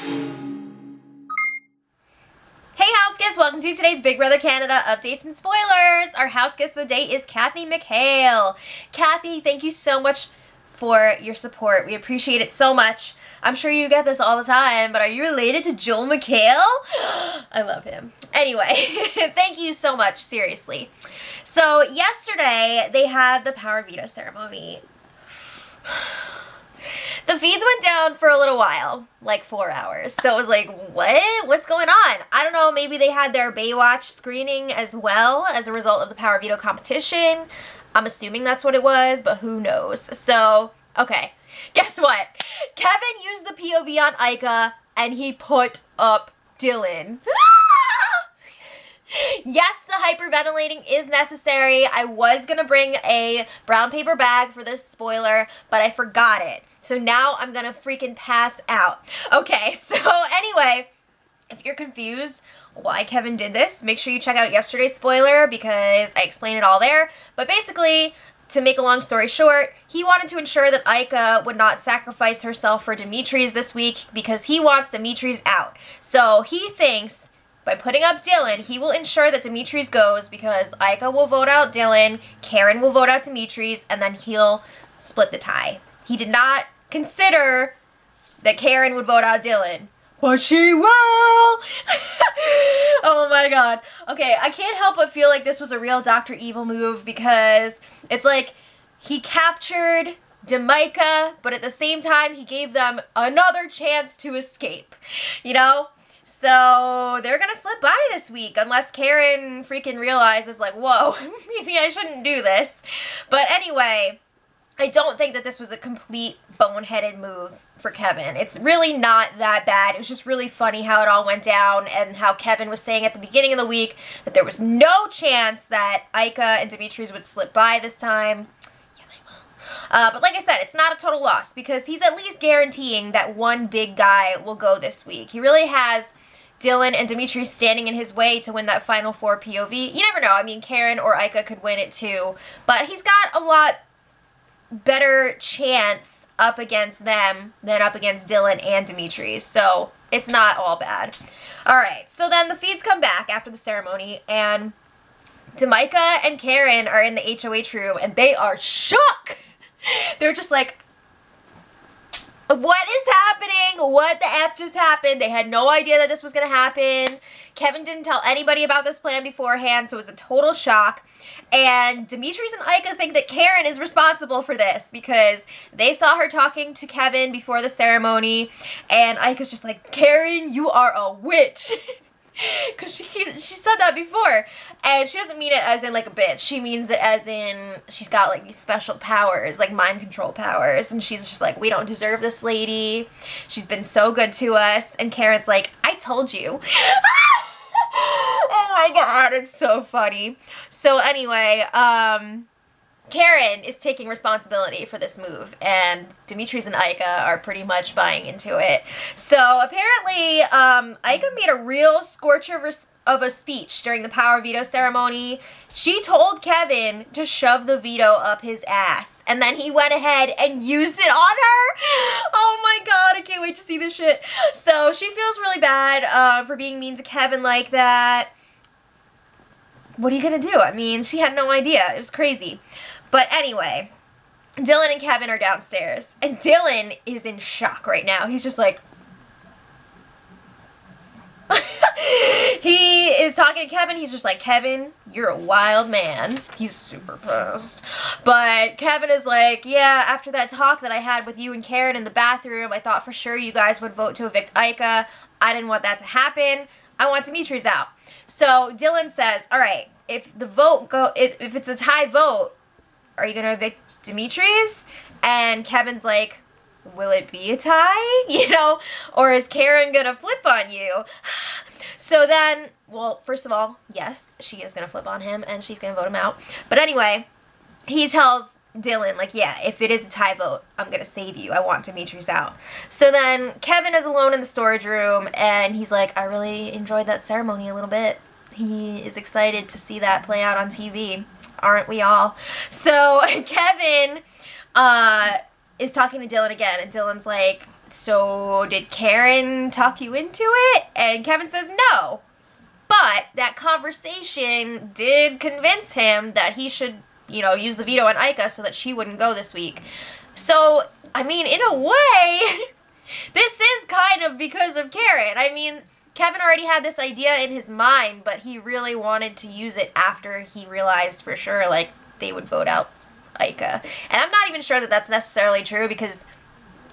Hey house guests, welcome to today's Big Brother Canada updates and spoilers. Our house guest of the day is Kathy McHale. Kathy, thank you so much for your support. We appreciate it so much. I'm sure you get this all the time, but are you related to Joel McHale? I love him. Anyway, thank you so much, seriously. So yesterday, they had the power veto ceremony. The feeds went down for a little while, like 4 hours. So it was like, what? What's going on? I don't know, maybe they had their Baywatch screening as well as a result of the power veto competition. I'm assuming that's what it was, but who knows? So, okay. Guess what? Kevin used the POV on Ika, and he put up Dylan. Yes, the hyperventilating is necessary. I was going to bring a brown paper bag for this spoiler, but I forgot it. So now I'm going to freaking pass out. Okay, so anyway, if you're confused why Kevin did this, make sure you check out yesterday's spoiler because I explain it all there. But basically, to make a long story short, he wanted to ensure that Ika would not sacrifice herself for Demetres this week because he wants Demetres out. So he thinks by putting up Dylan, he will ensure that Demetres goes because Ika will vote out Dylan, Karen will vote out Demetres, and then he'll split the tie. He did not consider that Karen would vote out Dylan, but she will! Oh my god. Okay, I can't help but feel like this was a real Dr. Evil move because it's like he captured Demika, but at the same time he gave them another chance to escape, you know? So they're gonna slip by this week unless Karen freaking realizes like, whoa, maybe I shouldn't do this. But anyway, I don't think that this was a complete boneheaded move for Kevin. It's really not that bad. It was just really funny how it all went down and how Kevin was saying at the beginning of the week that there was no chance that Ika and Demetres would slip by this time. Yeah, they will. But like I said, it's not a total loss because he's at least guaranteeing that one big guy will go this week. He really has Dylan and Demetres standing in his way to win that Final Four POV. You never know. I mean, Karen or Ika could win it too. But he's got a lot better chance up against them than up against Dylan and Demetres. So it's not all bad. Alright, so then the feeds come back after the ceremony and Demika and Karen are in the HOH room and they are shook. They're just like, what is happening? What the F just happened? They had no idea that this was going to happen. Kevin didn't tell anybody about this plan beforehand, so it was a total shock. And Demetres and Ika think that Karen is responsible for this because they saw her talking to Kevin before the ceremony, and Ika's just like, Karen, you are a witch. Because she said that before. And she doesn't mean it as in like a bitch. She means it as in she's got like these special powers, like mind control powers. And she's just like, we don't deserve this lady. She's been so good to us. And Karen's like, I told you. Oh my god, it's so funny. So anyway, Karen is taking responsibility for this move, and Demetres and Ika are pretty much buying into it. So apparently, Ika made a real scorcher of a speech during the power veto ceremony. She told Kevin to shove the veto up his ass, and then he went ahead and used it on her. Oh my god, I can't wait to see this shit. So she feels really bad for being mean to Kevin like that. What are you gonna do? I mean, she had no idea. It was crazy. But anyway, Dylan and Kevin are downstairs, and Dylan is in shock right now. He's just like, he is talking to Kevin. He's just like, Kevin, you're a wild man. He's super pissed. But Kevin is like, yeah, after that talk that I had with you and Karen in the bathroom, I thought for sure you guys would vote to evict Ika. I didn't want that to happen. I want Demetres out. So Dylan says, all right, if it's a tie vote, are you going to evict Demetres? And Kevin's like, will it be a tie? You know? Or is Karen going to flip on you? So then, well, first of all, yes, she is going to flip on him and she's going to vote him out. But anyway, he tells Dylan, like, yeah, if it is a tie vote, I'm going to save you. I want Demetres out. So then Kevin is alone in the storage room and he's like, I really enjoyed that ceremony a little bit. He is excited to see that play out on TV. Aren't we all? So Kevin is talking to Dylan again, and Dylan's like, So did Karen talk you into it? And Kevin says no. But that conversation did convince him that he should, you know, use the veto on Ika so that she wouldn't go this week. So, I mean, in a way, this is kind of because of Karen. I mean, Kevin already had this idea in his mind, but he really wanted to use it after he realized for sure, like, they would vote out Ika. And I'm not even sure that that's necessarily true because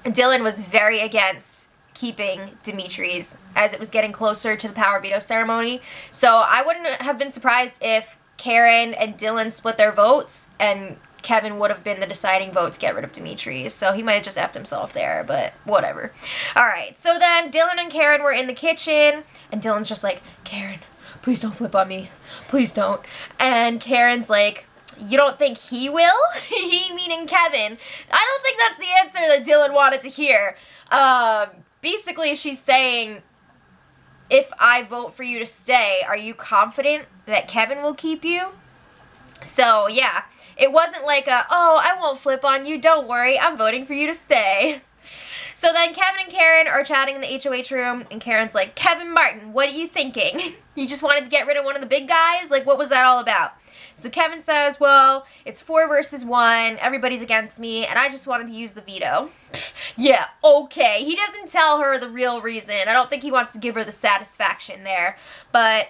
Dylan was very against keeping Dimitri's as it was getting closer to the power veto ceremony. So I wouldn't have been surprised if Karen and Dylan split their votes and Kevin would have been the deciding vote to get rid of Dimitri's. So he might have just effed himself there, but whatever. Alright, so then Dylan and Karen were in the kitchen and Dylan's just like, Karen, please don't flip on me. Please don't. And Karen's like, you don't think he will? He meaning Kevin. I don't think that's the answer that Dylan wanted to hear. Basically, she's saying, if I vote for you to stay, are you confident that Kevin will keep you? So, yeah. It wasn't like a, oh, I won't flip on you, don't worry, I'm voting for you to stay. So then Kevin and Karen are chatting in the HOH room, and Karen's like, Kevin Martin, what are you thinking? You just wanted to get rid of one of the big guys? Like, what was that all about? So Kevin says, well, it's 4 versus 1, everybody's against me, and I just wanted to use the veto. Yeah, okay. He doesn't tell her the real reason. I don't think he wants to give her the satisfaction there. But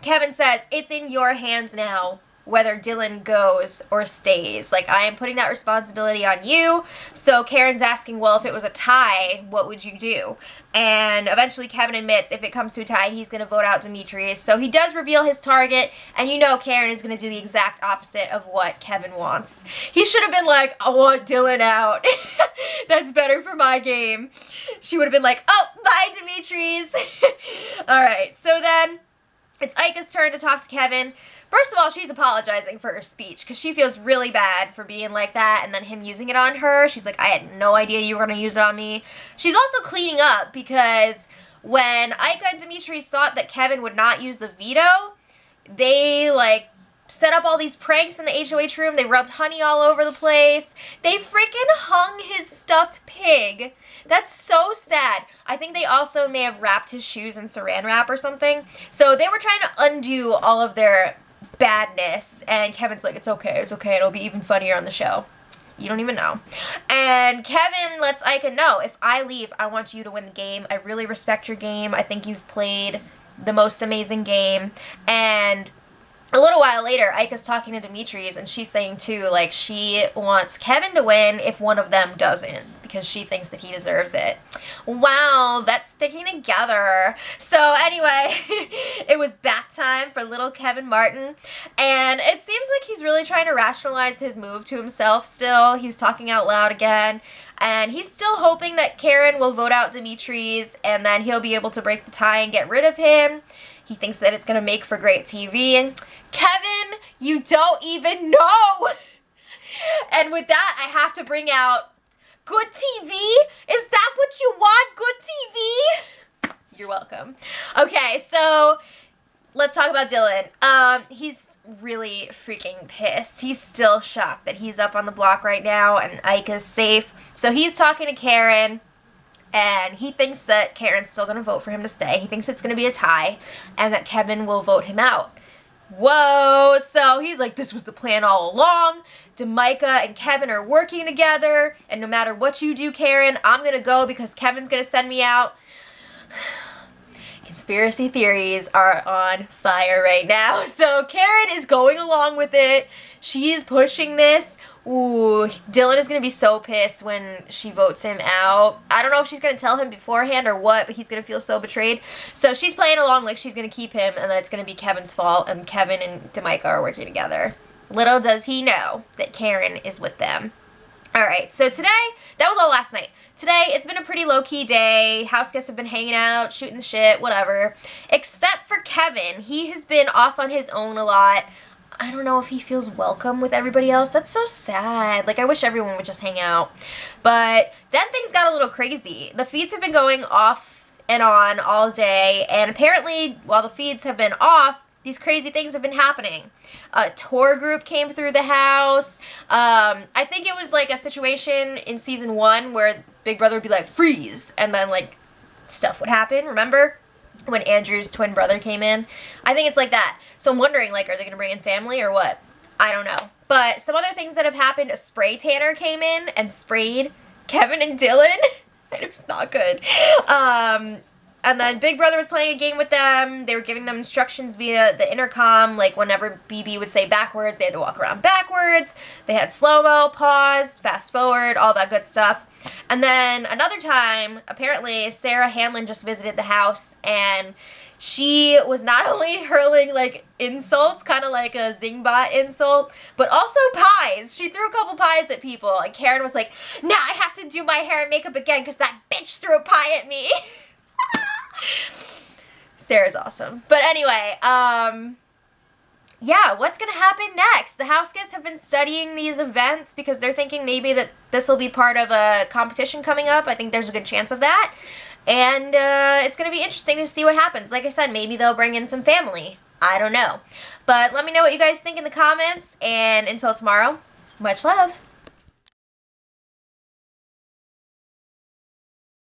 Kevin says, it's in your hands now whether Dylan goes or stays. Like, I am putting that responsibility on you. So Karen's asking, well, if it was a tie, what would you do? And eventually Kevin admits if it comes to a tie, he's going to vote out Dimitri's. So he does reveal his target, and you know Karen is going to do the exact opposite of what Kevin wants. He should have been like, I want Dylan out. That's better for my game. She would have been like, oh, bye Dimitri's. Alright, so then it's Ika's turn to talk to Kevin. First of all, she's apologizing for her speech because she feels really bad for being like that and then him using it on her. She's like, I had no idea you were going to use it on me. She's also cleaning up because when Ika and Dimitri's thought that Kevin would not use the veto, they, like, set up all these pranks in the HOH room. They rubbed honey all over the place. They freaking hung his stuffed pig. That's so sad. I think they also may have wrapped his shoes in saran wrap or something. So they were trying to undo all of their badness, and Kevin's like, it's okay, it'll be even funnier on the show. You don't even know. And Kevin lets Ika know, if I leave, I want you to win the game. I really respect your game. I think you've played the most amazing game. And a little while later, Ika's talking to Dimitri's, and she's saying, too, like, she wants Kevin to win if one of them doesn't, because she thinks that he deserves it. Wow, that's sticking together. So, anyway, it was bath time for little Kevin Martin, and it seems like he's really trying to rationalize his move to himself still. He was talking out loud again, and he's still hoping that Karen will vote out Dimitri's, and then he'll be able to break the tie and get rid of him. He thinks that it's going to make for great TV. And Kevin, you don't even know. And with that, I have to bring out good TV. Is that what you want? Good TV? You're welcome. Okay, so let's talk about Dylan. He's really freaking pissed. He's still shocked that he's up on the block right now and Ika's safe. So he's talking to Karen. And he thinks that Karen's still going to vote for him to stay. He thinks it's going to be a tie and that Kevin will vote him out. Whoa! So he's like, this was the plan all along. Demika and Kevin are working together. And no matter what you do, Karen, I'm going to go because Kevin's going to send me out. Conspiracy theories are on fire right now. So Karen is going along with it. She's pushing this. Ooh, Dylan is going to be so pissed when she votes him out. I don't know if she's going to tell him beforehand or what, but he's going to feel so betrayed. So she's playing along like she's going to keep him and that it's going to be Kevin's fault and Kevin and Demika are working together. Little does he know that Karen is with them. Alright, so today, that was all last night. Today, it's been a pretty low-key day. House guests have been hanging out, shooting the shit, whatever. Except for Kevin. He has been off on his own a lot. I don't know if he feels welcome with everybody else. That's so sad. Like, I wish everyone would just hang out. But then things got a little crazy. The feeds have been going off and on all day, and apparently, while the feeds have been off, these crazy things have been happening. A tour group came through the house. I think it was like a situation in season 1 where Big Brother would be like, freeze, and then like stuff would happen, remember? When Andrew's twin brother came in. I think it's like that. So I'm wondering, like, are they going to bring in family or what? I don't know. But some other things that have happened, a spray tanner came in and sprayed Kevin and Dylan. And it was not good. And then Big Brother was playing a game with them. They were giving them instructions via the intercom. Like, whenever BB would say backwards, they had to walk around backwards. They had slow-mo, pause, fast forward, all that good stuff. And then another time, apparently, Sarah Hanlon just visited the house, and she was not only hurling, like, insults, kind of like a Zingbot insult, but also pies. She threw a couple pies at people, and Karen was like, nah, I have to do my hair and makeup again because that bitch threw a pie at me. Sarah's awesome. But anyway, yeah, what's going to happen next? The house guests have been studying these events because they're thinking maybe that this will be part of a competition coming up. I think there's a good chance of that. And it's going to be interesting to see what happens. Like I said, maybe they'll bring in some family. I don't know. But let me know what you guys think in the comments. And until tomorrow, much love.